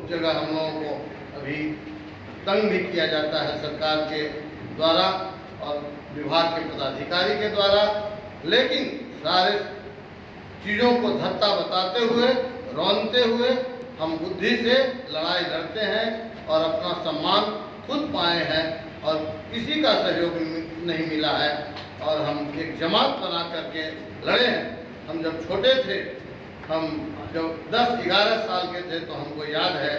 कुछ जगह हम लोगों को अभी तंग भी किया जाता है सरकार के द्वारा और विभाग के पदाधिकारी के द्वारा, लेकिन सारे चीज़ों को धत्ता बताते हुए, रौनते हुए हम बुद्धि से लड़ाई लड़ते हैं और अपना सम्मान खुद पाए हैं और किसी का सहयोग नहीं मिला है और हम एक जमात बना करके लड़े हैं। हम जब छोटे थे, हम जब 10-11 साल के थे तो हमको याद है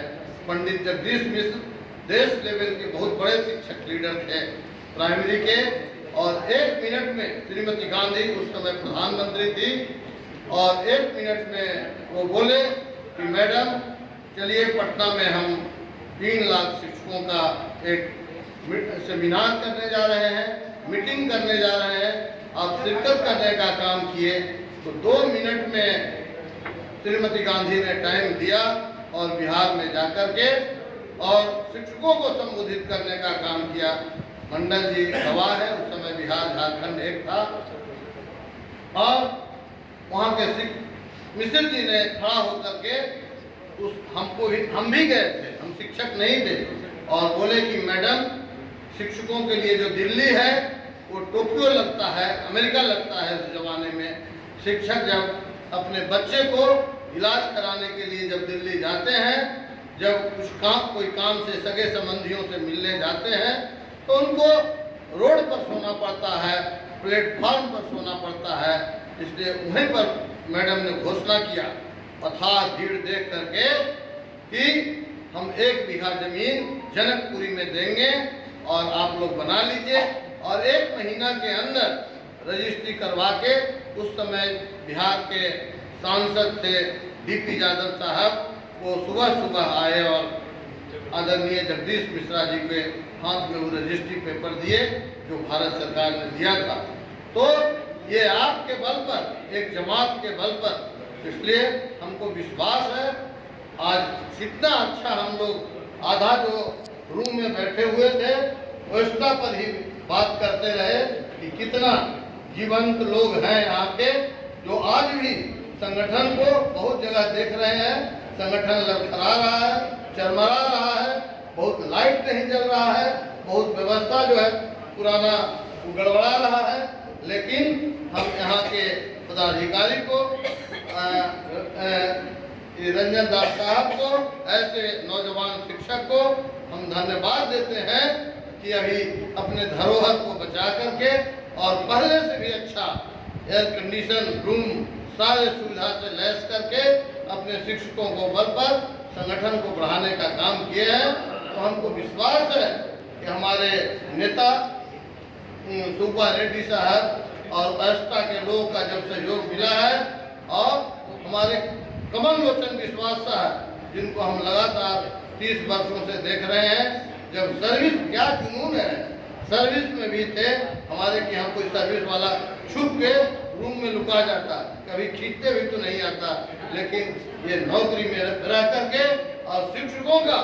पंडित जगदीश मिश्र देश लेवल के बहुत बड़े शिक्षक लीडर थे प्राइमरी के, और 1 मिनट में श्रीमती गांधी उस समय प्रधानमंत्री थी और 1 मिनट में वो बोले कि मैडम चलिए पटना में हम 3 लाख शिक्षकों का एक सेमिनार करने जा रहे हैं, मीटिंग करने जा रहे हैं, आप शिरकत करने का काम किए। तो 2 मिनट में श्रीमती गांधी ने टाइम दिया और बिहार में जाकर के और शिक्षकों को संबोधित करने का काम किया। मंडल जी गवाह है, उस समय बिहार झारखंड एक था और वहाँ के मिश्र जी ने खड़ा होकर के हम भी गए थे, हम शिक्षक नहीं थे, और बोले कि मैडम शिक्षकों के लिए जो दिल्ली है वो टोक्यो लगता है, अमेरिका लगता है। उस जमाने में शिक्षक जब अपने बच्चे को इलाज कराने के लिए जब दिल्ली जाते हैं, जब कोई काम से सगे संबंधियों से मिलने जाते हैं तो उनको रोड पर सोना पड़ता है, प्लेटफॉर्म पर सोना पड़ता है। इसलिए वहीं पर मैडम ने घोषणा किया अथाह भीड़ देख करके कि हम 1 बीघा जमीन जनकपुरी में देंगे और आप लोग बना लीजिए, और 1 महीना के अंदर रजिस्ट्री करवा के, उस समय बिहार के सांसद थे डीपी यादव साहब, वो सुबह आए और आदरणीय जगदीश मिश्रा जी के हाथ में वो रजिस्ट्री पेपर दिए जो भारत सरकार ने दिया था। तो ये आपके बल पर, एक जमात के बल पर, इसलिए हमको विश्वास है। आज कितना अच्छा हम लोग आधा जो रूम में बैठे हुए थे व्यवस्था पर ही बात करते रहे कि कितना जीवंत लोग हैं यहाँ के, जो आज भी संगठन को बहुत जगह देख रहे हैं, संगठन लड़खड़ा रहा है, चरमरा रहा है, बहुत लाइट नहीं जल रहा है, बहुत व्यवस्था जो है पुराना गड़बड़ा रहा है, लेकिन हम यहाँ के पदाधिकारी को रंजन दास साहब को, ऐसे नौजवान शिक्षक को हम धन्यवाद देते हैं कि अभी अपने धरोहर को बचा करके और पहले से भी अच्छा एयर कंडीशन रूम सारे सुविधा से लैस करके अपने शिक्षकों को बल पर संगठन को बढ़ाने का काम किए हैं। तो हमको विश्वास है कि हमारे नेता सुब्बा रेड्डी साहब और भाजपा के लोगों का जब सहयोग मिला है और हमारे कमल लोचन विश्वास साहब, जिनको हम लगातार 30 वर्षों से देख रहे हैं, जब सर्विस क्या जुनून है, सर्विस में भी थे हमारे कि यहाँ कोई सर्विस वाला छुप के रूम में लुका जाता, कभी खींचते भी तो नहीं आता, लेकिन ये नौकरी में रह करके और शिक्षकों का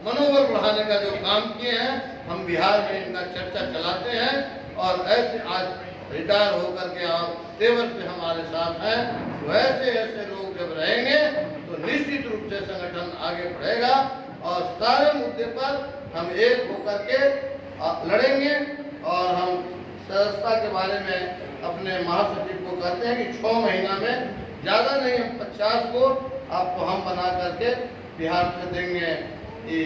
मनोबल बढ़ाने का जो काम किए हैं, हम बिहार में इनका चर्चा चलाते हैं। और ऐसे आज रिटायर होकर के और तेवर से हमारे साथ हैं, तो ऐसे लोग जब रहेंगे तो निश्चित रूप से संगठन आगे बढ़ेगा और सारे मुद्दे पर हम एक होकर के लड़ेंगे। और हम सदस्यता के बारे में अपने महासचिव को कहते हैं कि 6 महीना में, ज़्यादा नहीं, 50 को आपको हम बना करके बिहार से देंगे ये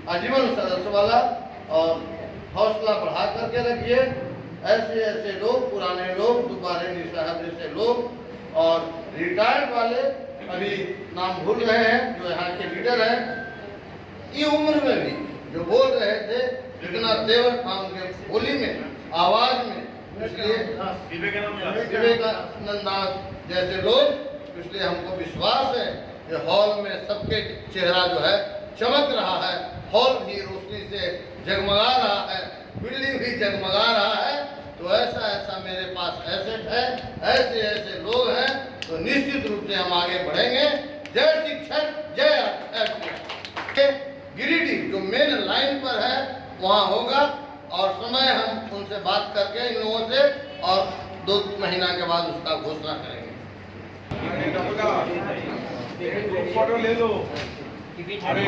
आजीवन सदस्य वाला, और हौसला बढ़ा करके रखिए। ऐसे लोग, पुराने लोग, सुब्बा रेड्डी साहब जैसे लोग और रिटायर्ड वाले अभी नाम भूल रहे हैं जो यहाँ के लीडर हैं, ये उम्र में भी जो बोल रहे थे, जितना तेवर था उनके बोली में, आवाज में, इसलिए विवेकानंद दास जैसे लोग, इसलिए हमको विश्वास है कि हॉल में सबके चेहरा जो है चमक रहा है, हॉल भी रोशनी से जगमगा रहा है, बिल्डिंग भी जगमगा रहा है। तो ऐसा मेरे पास एसेट है, ऐसे लोग हैं, तो निश्चित रूप से हम आगे बढ़ेंगे। जय शिक्षक, जय। गिरिडीह जो मेन लाइन पर है वहाँ होगा, और समय हम उनसे बात करके इन लोगों से, और 2 महीना के बाद उसका घोषणा करेंगे। फोटो ले लो। টিভি থাকে